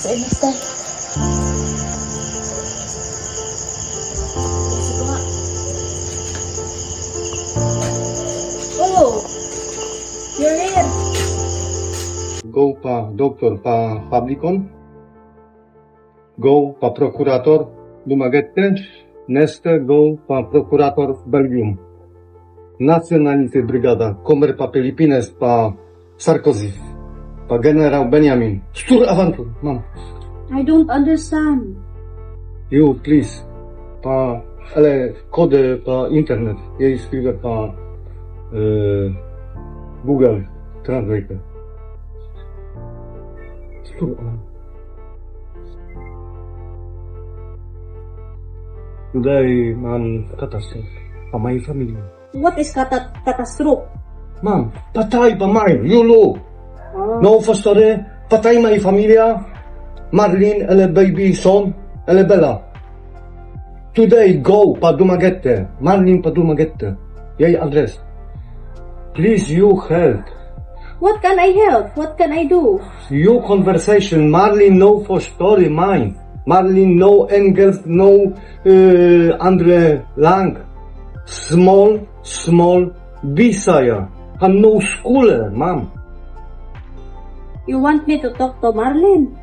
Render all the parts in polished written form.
Sorry, mister. Sige nga. Oh! You're here. Go pa doktor pa publikon. Go pa prokurator Dumagette. Neste go pa prokurator w Belgium. Nacjonality brygada. Komer pa Filipines pa Sarkozy. Pa generał Benjamin. Stur awantur, mam. I don't understand. You, please. Pa, ale kody pa internet. Jej chwilę pa Google Translate. Stur awantur. Today, man, katastrofę. Pa mojej familii. What is catastrophe? Mam, patay pa maj, Lulu. No, story, patay mojej familia. Marlin, ele baby son, ele Bella. Today, go pa Dumagette. Marlin pa Dumagette. Jej adres. Please, you help. What can I help? What can I do? You conversation, Marlin no for story mine. Marlin no Engels, no Andre Lang. Small Bisaya. And no schooler, ma'am. You want me to talk to Marlin?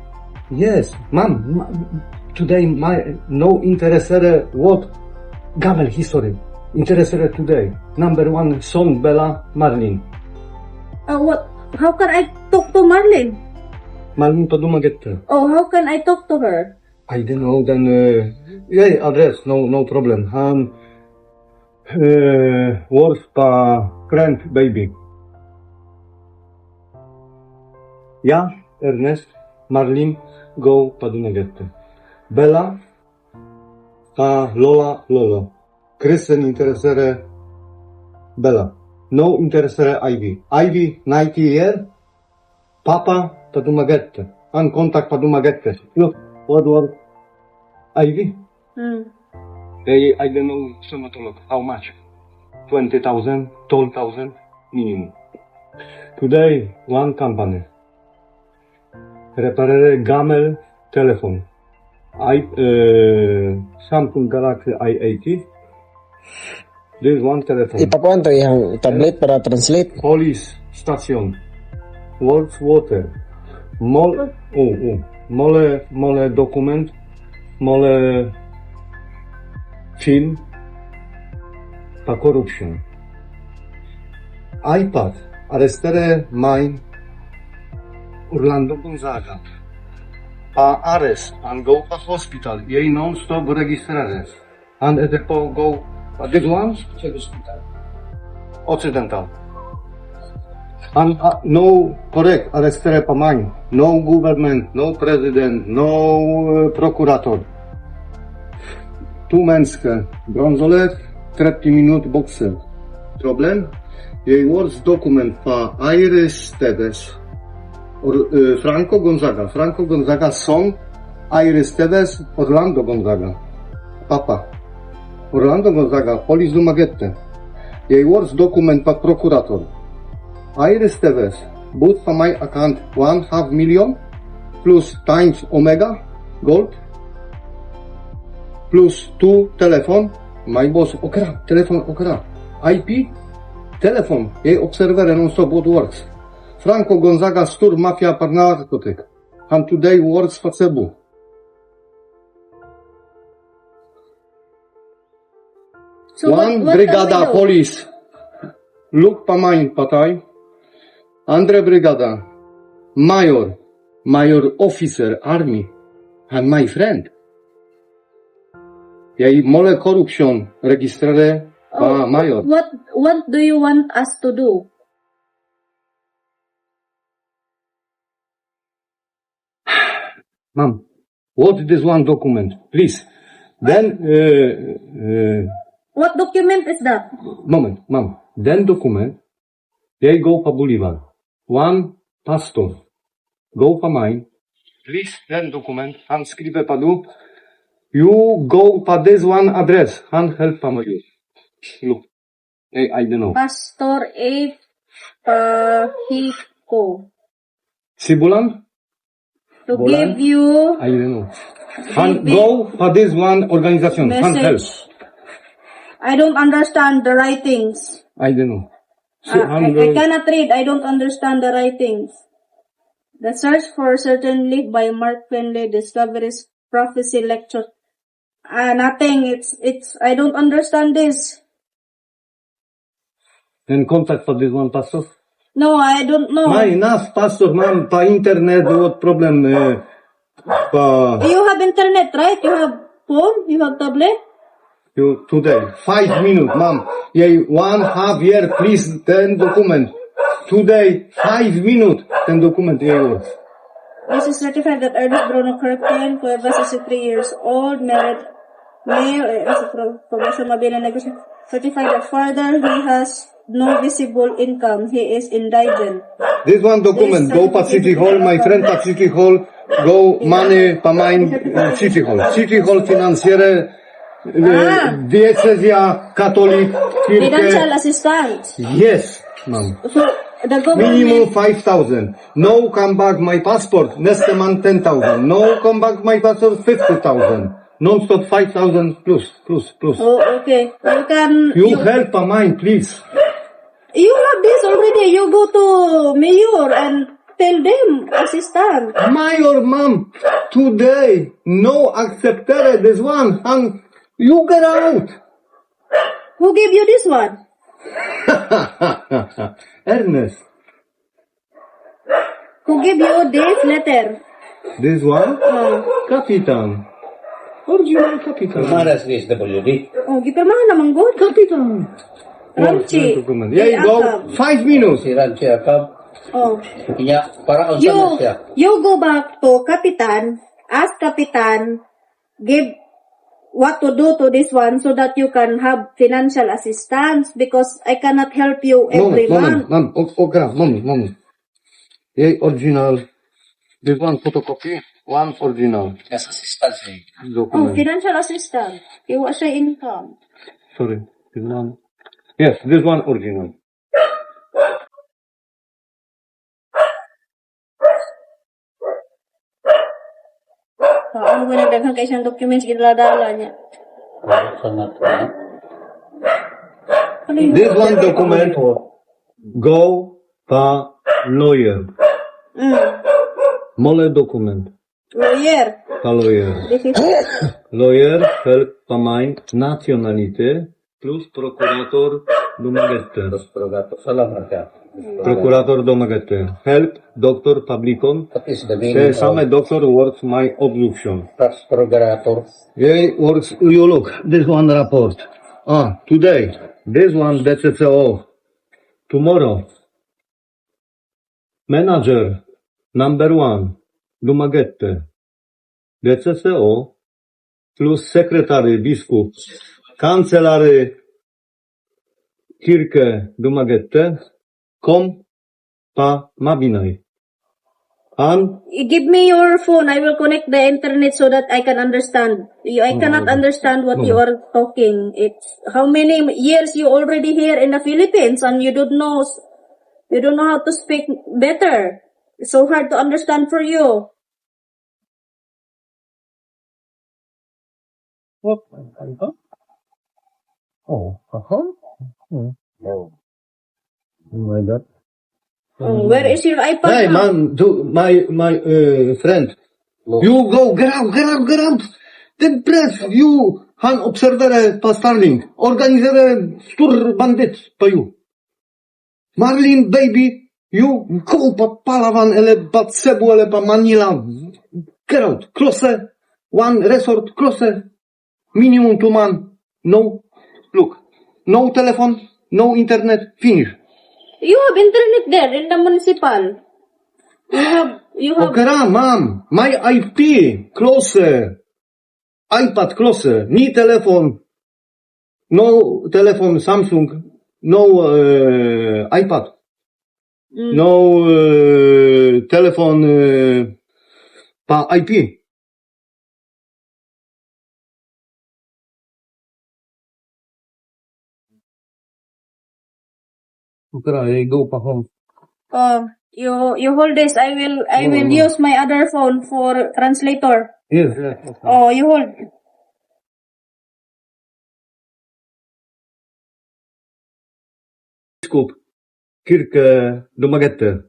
Yes, ma'am. Today my no interesere what Gavel history. Interesere today. Number one son Bella Marlin. What? How can I talk to Marlin? Marlin pa Dumagette. Oh, how can I talk to her? I don't know, then, yeah, address, no problem. Words pa friend, baby. Ja, Ernest, Marlin, go pa Dumagette. Bella, pa Lolo. Kristen interesere Bella. No interesere Ivy. Ivy, 90 year, Papa pa Dumagette. An contact pa Dumagette. Look. What word? Ivy? I don't know stomatolog. How much? 20,000, 12,000 minimum. Today, one company. Reparere Gamel telephone. Samsung Galaxy i80. This one telephone. Ipakuan to yung tablet para translate. Police station. World water. Mole dokument, mole film, pa corruption. iPad, arrestere mine, Orlando Gonzaga. Pa arrest, and go pa hospital, jej non-stop registrare. And po go, pa this one? Occidental. And no correct, arrestere pa mine. No government, no president, no prokurator. Tu męskie, brązolet, 30 minut boxer. Problem? Jej words dokument pa Iris Teves. Franco Gonzaga son, Iris Teves, Orlando Gonzaga. Papa. Orlando Gonzaga, Police Dumagette. Jej words dokument pa prokurator. Iris Teves, both for my account 1.5 million plus times Omega Gold plus 2 telephone. My boss, okra, telephone okra. IP, telephone, jej observer non-stop what works. Franco Gonzaga, Stur, Mafia, Narcotic. And today works for Cebu. So One what brigada can we do? police. Look pa mine patay. Andre brigada. Major officer army. And my friend. Jej mole corruption registrare pa major. What do you want us to do? Ma'am, what is this one document? Please. Then, What document is that? moment, ma'am. Then document. Jej go pa Bolivar. One pastor. Go pa mine. Please, then document. Han skrive padu. You go pa this one address. Han help pa moju. Look. I don't know. Pastor A. Pahico. Sibulan? to give you I don't know. Han, go for this one organization. Han, help. message. I don't understand the writings. I don't know. I cannot read. I don't understand the writings. The search for certain leaf by Mark Finley, Discoveries Prophecy Lecture. Nothing. It's. I don't understand this. Then contact for this one, pastor. No, I don't know. Mai, nas, pastor, mam, pa internet, what problem, pa, You have internet, right? You have phone. You have tablet. you, today, 5 minutes, ma'am. Jej 1/2 year, please, ten document. Today, 5 minutes, ten document, jej works. This is certified that Ernest Bruno Kirkland, Cuevas, 63 years old, married, male, promotion mabila negosyo. Certified that further, he has no visible income. He is indigent. This one document, go pa City Hall, my friend pa City Hall, go money pa mine, City Hall. City Hall financiere, diecezja, katolik, Financial kirke. assistance. Yes, ma'am. So, the government, Minimum 5,000. No come back my passport. Next month 10,000. No come back my passport 50,000. Non-stop 5,000 plus. oh, okay. You can, You help a mine, please. you have this already. You go to mayor and tell them, assistant. My or mom, today, no accepted this one. And you get out. Who gave you this one? Ernest, Who gave you this letter? this one, Oh, Kapitan. Original Kapitan. Maras ni SWD. oh gipirmahan naman good. Kapitan. Ramchi. Document. Yeah, you go 5 minutes. Si Ranchi Akab. Oh. Kanya, para ang sana siya. You go back to Kapitan, ask Kapitan, give what to do to this one so that you can have financial assistance because I cannot help you every month. Mom, okay, mommy. Yeah, original. This one photocopy, one original Yes, assistance eh. Oh, document. financial assistance. Iwa siya income. Sorry, this one. Yes, this one original. Ano ba nagdaghang kay isang documents gidala niya? Sana. Ano yun? This one document go pa lawyer. Mole document Lawyer. pa lawyer. This is Lawyer help pa my nationality plus prokurator domagette. Progato. Salamat siya. Prokurator domagette. Help doctor publicon. That is the The meaning same of doctor works my obstruction. progerator. Yeah, works, you look, this one report. Today, this one DCCO. Tomorrow, manager, number 1, Dumagette. DCCO, plus secretary, biskup, kancelary, Kirke, Dumagette, kom, pa, mabinaj. And give me your phone. I will connect the internet so that I can understand. I cannot understand what you are talking. It's how many years you already here in the Philippines and you don't know how to speak better. It's so hard to understand for you. what? Oh, Oh. my God. Where is your iPad? Hey, now? man, my friend. You go, get out. Ten press, you, han observer pa Starlink. Organizer stur bandit pa you. Marlin, baby, you go pa Palawan, ele pa Cebu, ele pa Manila. Get out, closer. One resort, closer. Minimum 2 months. No, look, no telephone, no internet, finish. You have internet there in the municipal. You have. Okay, ma'am. My IP closer. iPad closer. Ni telephone. No telephone Samsung. No iPad. No telephone pa IP. Okay, go pa home. You hold this. I will use my other phone for translator. Yes, yes. Okay. Oh, you hold. Biskup, kirke domagette.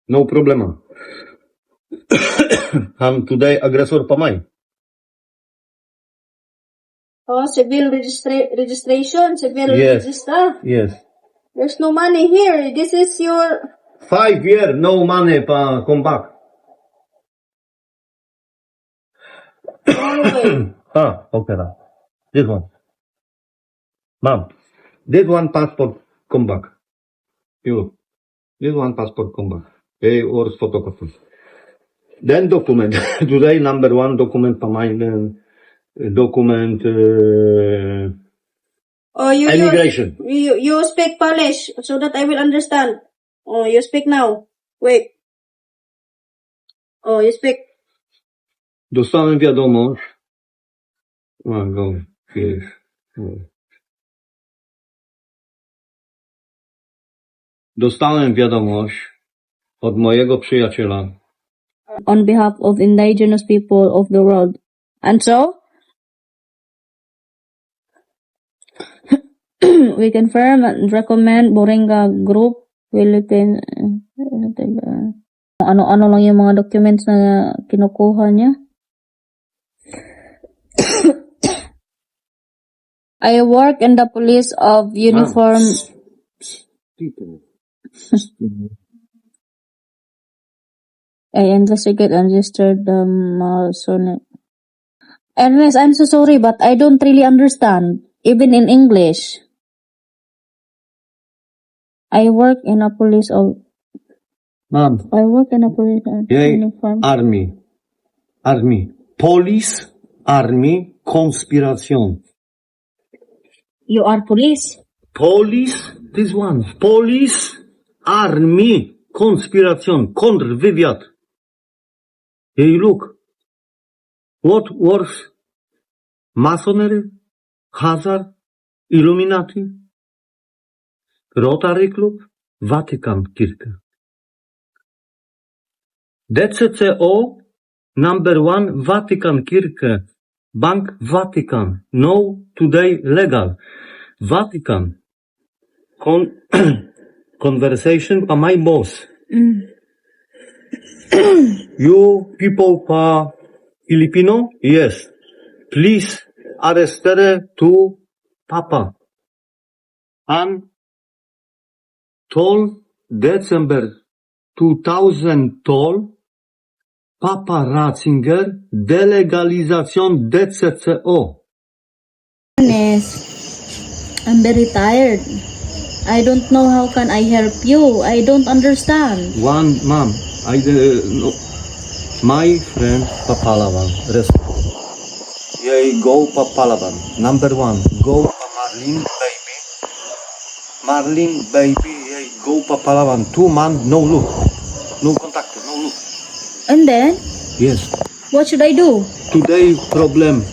No problema. I'm today aggressor pamay. Oh, civil registration, civil Yes. register. Yes. There's no money here. This is your 5 years, no money pa come back. Norway. Ah, okay lah. This one. Mom, this one passport come back. You. This one passport come back. Okay, or photocopy. Then document. Today number 1 document pa mine. Document Oh, you immigration. you speak Polish so that I will understand. Oh, you speak now. Wait. Oh, you speak. Dostałem wiadomość. Go. Yes. Dostałem wiadomość od mojego przyjaciela. On behalf of indigenous people of the world. And so? We confirm and recommend Moringa Group Philippine ano-ano lang yung mga documents na kinukuha niya. I work in the police of uniform. People. I investigate and registered the Masonic. Ernest, I'm so sorry, but I don't really understand, even in English. I work in a police of. Mom, I work in a police jej uniform. army. Police, army, konspiracjon. You are police. Police, this one. Police, army, konspiracjon, kontrwywiad. Hey, look. What works? Masonry, Hazard, Illuminati, Rotary Club, Vatican Kirche. DCCO, number 1, Vatican Kirche. Bank Vatican. No, today legal. Vatican. Conversation pa my boss. You people pa Filipino? Yes. Please arrestere to Papa. On 12 December 2012 Papa Ratzinger delegalization DCCO. I'm very tired. I don't know how can I help you. I don't understand. One mom, no, my friend Papalavan. Yay, go Papalavan. Number 1, go pa Marlene baby. Marlene baby, yay, go Papalavan. 2 months, no look. No contact, no look. And then, Yes. what should I do? Today problem.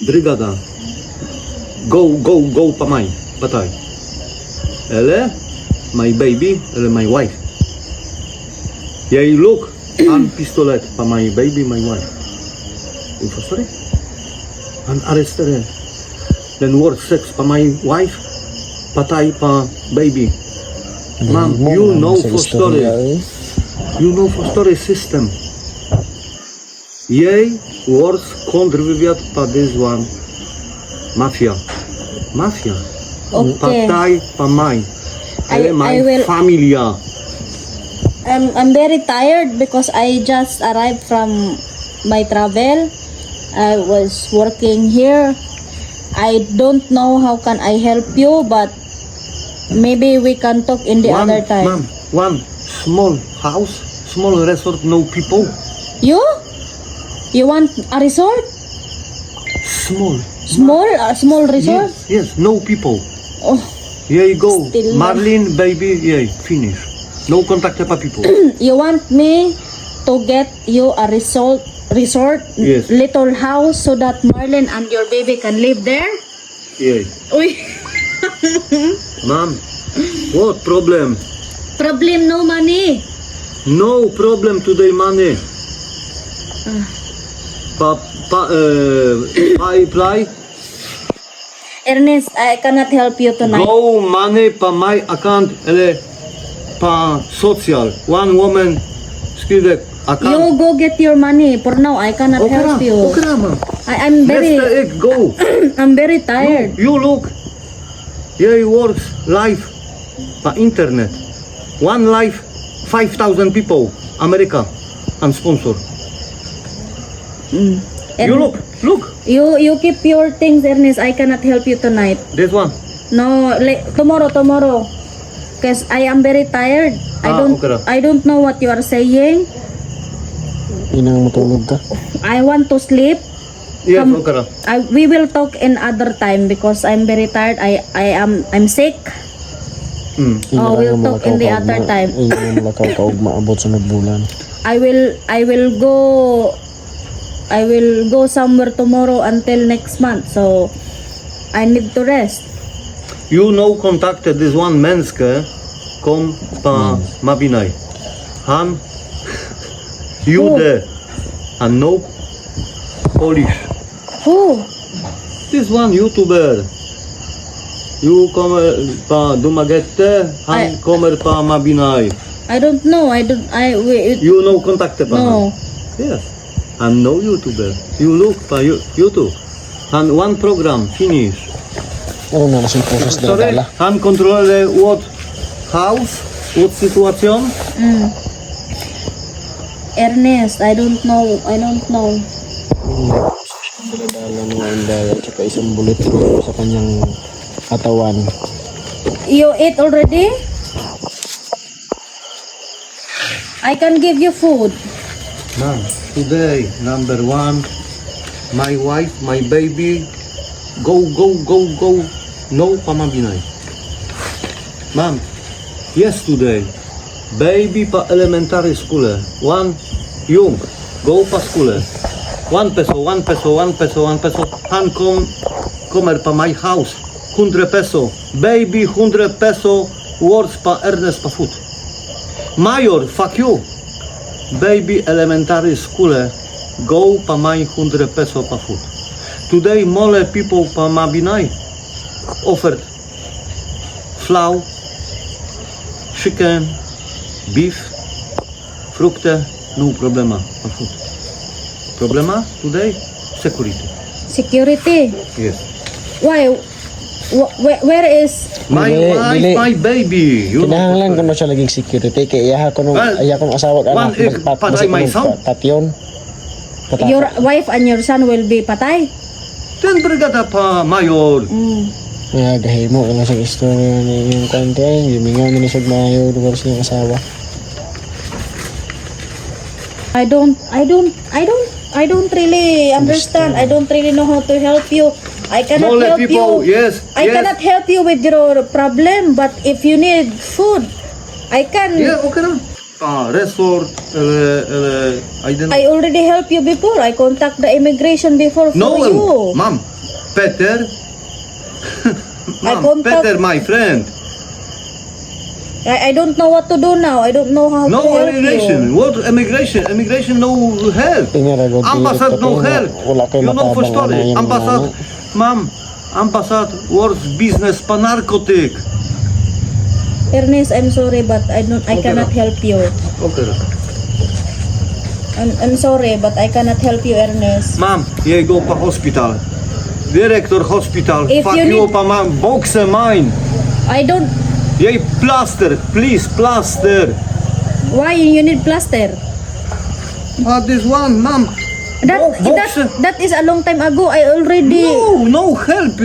Brigada. Go pa mine. Patay. Ele, my baby, ele my wife. Yay, look. An pistolet pa my baby, my wife. Info sorry? An arrestere. Then work sex pa my wife. Patay pa baby. Ma'am, you know for story. You know for story system. Jej works kontrwywiad pa this one. Mafia. Okay. Patay pa my. I will- Familia. I'm very tired because I just arrived from my travel. I was working here. I don't know how can I help you, but maybe we can talk in the other time. Ma'am, one small house, small resort, no people. You want a resort? Small. Small resort? Yes, no people. Oh, Yay, go. Still- Marlene, baby, yay, finish. No contact pa people. you want me to get you a resort, Yes. little house so that Marlene and your baby can live there? Yay. Uy. Ma'am, What problem? Problem, no money. No problem today money. Apply. Ernest, I cannot help you tonight. Go money pa my account, ele pa social. One woman skrive account. You go get your money. For now, I cannot help you. Okay na, ma'am. I'm very, Mr. Egg, go. I'm very tired. You look. Yeah, works live pa internet. One live, 5,000 people. America and sponsor. You look. You keep your things, Ernest. I cannot help you tonight. This one. No, tomorrow. Cause I am very tired. Okay. I don't know what you are saying. Inang matulog ka. I want to sleep. Yes, okay na. We will talk in other time because I'm very tired. I'm sick. Oh, we'll talk in the other time. Inang malakaw kaog maabot sa nagbulan. I will go somewhere tomorrow until next month. So I need to rest. You know contacted this one męskę kom pa Mabinaj. Han Jude and no Polish. Who? This one YouTuber. You come pa Dumagette, han kommer pa Mabinaj. I don't know. You know contacted pa No. han? Yes. And no YouTuber. You look pa YouTube. And one program finish. Ano na kasing process na Sorry, dala? han control what house, what situation? Ernest, I don't know. Dala ng Inday at saka isang bullet hole sa kanyang katawan. You ate already? I can give you food. Ma'am, today, number one, my wife, my baby, go, no pamabinay. Ma'am, yesterday, baby pa elementary school, one young, go pa school. 1 peso, han comer pa my house, 100 peso, baby 100 peso, words pa Ernest pa food. Major, fuck you. Baby elementary school, go pa my 100 peso pa food. Today mole people pa Mabinaj offered flour, chicken, beef, frukty, no problema pa food. Problema today? Security. Security. Yes. Why? Where is? My Dili, wife, dili. my baby. You know. Kinahanglan ko na siya laging security kay iya ko nung Well, iya ko nung asawa ka one egg, patay my son. Patyon. Your wife and your son will be patay? Ten brigada pa mayor. Nga gahimo ka na sa istorya ni yung kante ay gimingaw ni siya mayo lugar sa iyang asawa. I don't really understand. I don't really know how to help you. I cannot Mole help people, you. yes. I yes. cannot help you with your problem, but if you need food, I can. Yeah, okay na. Resort, I don't know. I already helped you before. I contact the immigration before for No, you. ma'am, Peter. Ma'am, contact- Peter, my friend. I don't know what to do now. I don't know how No to help immigration. you. What immigration? Immigration no help. Pinaragod Ambassad no help. Wala kay You know for matabang story. ano yung Ambassad, ano. ma'am, ambassad works business pa narcotic. Ernest, I'm sorry, but I cannot help you. Okay na. I'm sorry, but I cannot help you, Ernest. Ma'am, jej go pa hospital. Dyrektor hospital. If Fuck you you need- pa ma'am. Boxe mine. I don't. Jej plaster. Please, plaster. Why you need plaster? This one, ma'am. Boxe. That is a long time ago. I already. No help.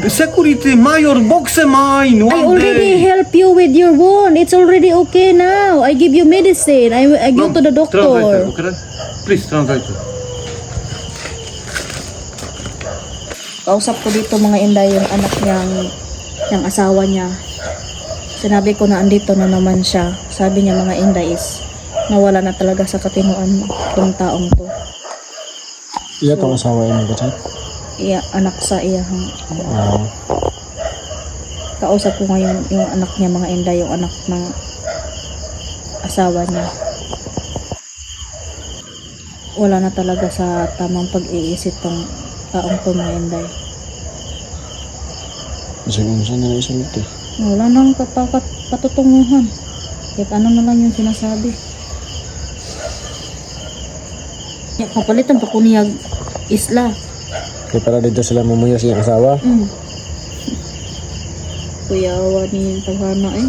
Security, mayor, boxe mine. I already help you with your wound. It's already okay now. I give you medicine. I go to the doctor. Translator, okay? Please, translator. Kausap ko dito mga inday yung anak niyang asawa niya. Sinabi ko na andito na naman siya. Sabi niya mga inday is nawala na talaga sa katinuan tong taong to. Iya tong asawa mo ba? Iya, anak sa iya. Kausap ko ngayon yung anak niya, mga Inday, yung anak ng asawa niya. Wala na talaga sa tamang pag-iisip tong taong to, mga Inday. Kasi kung saan na isulot eh. Wala nang patutunguhan. Kahit ano na lang yung sinasabi. Kapalitan pa ko niya isla. Kaya para dito sila mamuya siyang asawa. Kuyawa ni yung taghana eh.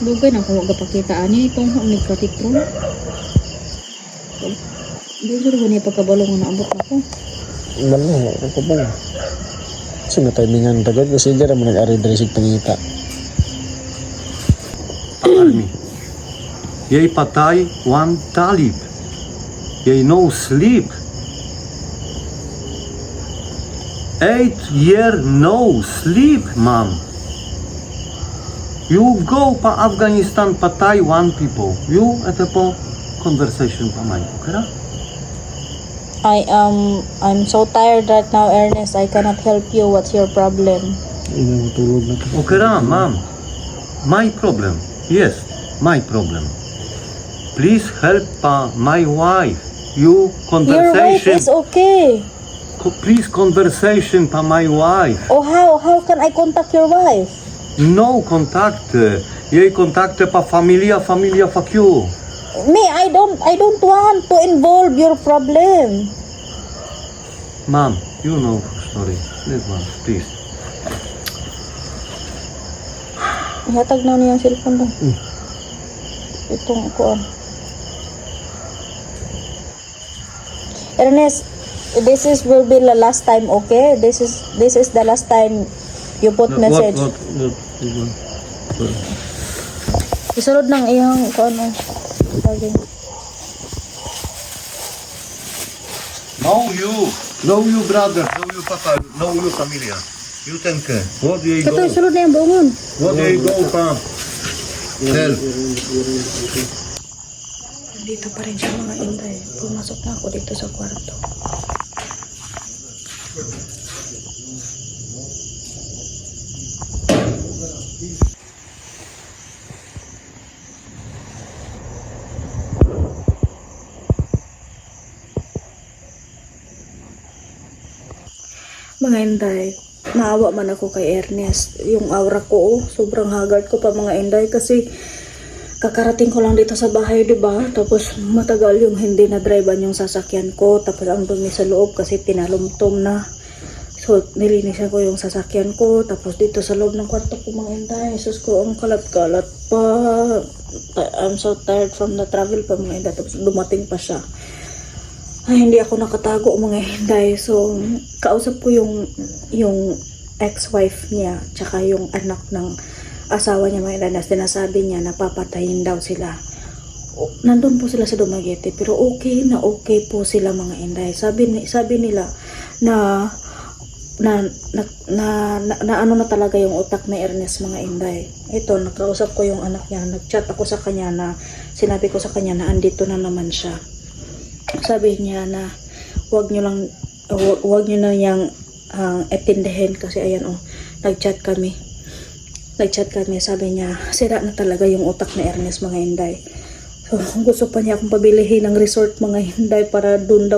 Dugay na kung magpakitaan niya itong nagkatikron. Dugay na niya pagkabalong na abot ako. Bala, ako pa bala. Kasi matimingan tagad kasi dyan naman nag-ari dresig pangita. Army. Jej patay one talib. Jej no sleep. 8 year no sleep, mom. You go pa Afghanistan patay one people. You at a po conversation pa man. Okay? I'm so tired right now, Ernest. I cannot help you. What's your problem? Ina tulog na to. Okay, mom. My problem. Yes, my problem. Please help my wife. You Your wife conversation. is okay. Please conversation pa my wife. Oh, how can I contact your wife? No contact. Jej contact pa familia fuck you. Me, I don't want to involve your problem. Mom, you know story. This one, please. Ihatag na niya ang cellphone doon. Itong kuan. Ernest, this will be the last time, okay? This is the last time you put message. What? Isulod ng iyang kuan. Lagi. Know you brother, know you papa, know you familia. You think, what do you Kato, go? isulod na yung buongon. What do you go pa? Tell. Dito pa rin siya, mga Inday. Pumasok na ako dito sa kwarto. Mga Inday, naawa man ako kay Ernest. Yung aura ko, sobrang haggard ko pa, mga Inday, kasi kakarating ko lang dito sa bahay, diba? Tapos matagal yung hindi na drivean yung sasakyan ko. Tapos ang dumi sa loob kasi pinalumtom na. So nilinisan ko yung sasakyan ko. Tapos dito sa loob ng kwarto ko, mga Inday, sus ko, ang kalat-kalat pa. I'm so tired from the travel pa, mga Inday. Tapos dumating pa siya. Ay, hindi ako nakatago, mga Inday. So kausap ko yung ex-wife niya tsaka yung anak ng asawa niya, mga Inday, na sinasabi niya na papatayin daw sila. Nandun po sila sa Dumaguete, pero okay po sila, mga Inday. Sabi nila na ano na talaga yung utak ni Ernest, mga Inday. Ito, nakausap ko yung anak niya, nagchat ako sa kanya, na sinabi ko sa kanya na andito na naman siya. Sabi niya na wag nyo na niyang etindihin kasi ayan, nagchat kami, sabi niya sira na talaga yung utak ni Ernest, mga Inday. So gusto pa niya akong pabilihin ng resort, mga Inday, para doon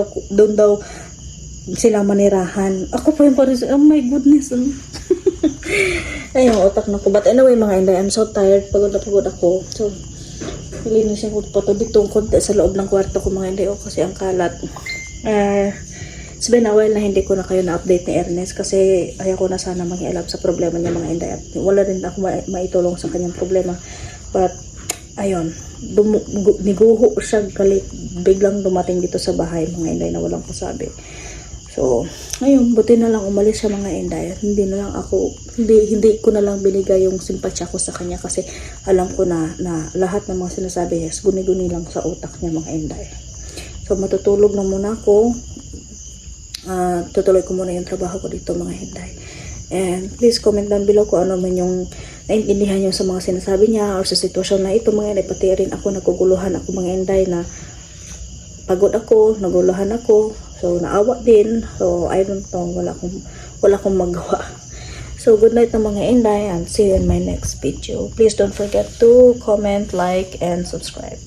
daw sila manirahan. Ako pa yung parang, oh my goodness. Ay, yung utak na ko. But anyway, mga Inday, I'm so tired, pagod ako. So nilinis ko pa to dito konti sa loob ng kwarto ko, mga Inday, kasi ang kalat. It's been a while na hindi ko na kayo na-update ni Ernest kasi ayaw ko na sana mangialam sa problema niya, mga Inday, at wala rin ako maitulong sa kanyang problema. But ayun, niguho siya galit, biglang dumating dito sa bahay, mga Inday, na walang pasabi. So ayun, buti na lang umalis siya, mga Inday. Hindi ko na lang binigay yung simpatsya ko sa kanya kasi alam ko na lahat ng mga sinasabi niya guni-guni lang sa utak niya, mga Inday. So matutulog na muna ako. Tutuloy ko muna yung trabaho ko dito, mga Inday. And please comment down below kung ano man yung naintindihan nyo sa mga sinasabi niya or sa sitwasyon na ito, mga Inday. Pati rin ako, naguguluhan ako, mga Inday, na pagod ako, naguluhan ako. So naawa din. So I don't know, wala akong magawa. So, good night na mga Inday and see you in my next video. Please don't forget to comment, like, and subscribe.